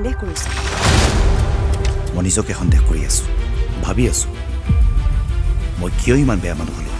সন্দেহ কৰিছ? মই নিজকে সন্দেহ কৰি আছোঁ, ভাবি আছোঁ মই কিয় ইমান বেয়া মানুহ হ'লো।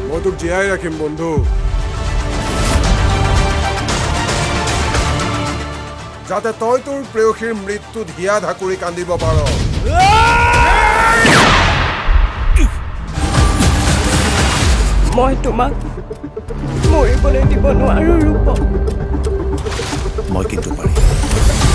মই তোক জীয়াই ৰাখিম বন্ধু। যাতে তই তোৰ প্ৰেয়সীৰ মৃত্যুত হিয়া ধাকুৰি কান্দিব পাৰ। মই তোমাক মৰিবলৈ দিব নোৱাৰো ৰূপ। মই কিন্তু পাৰিম।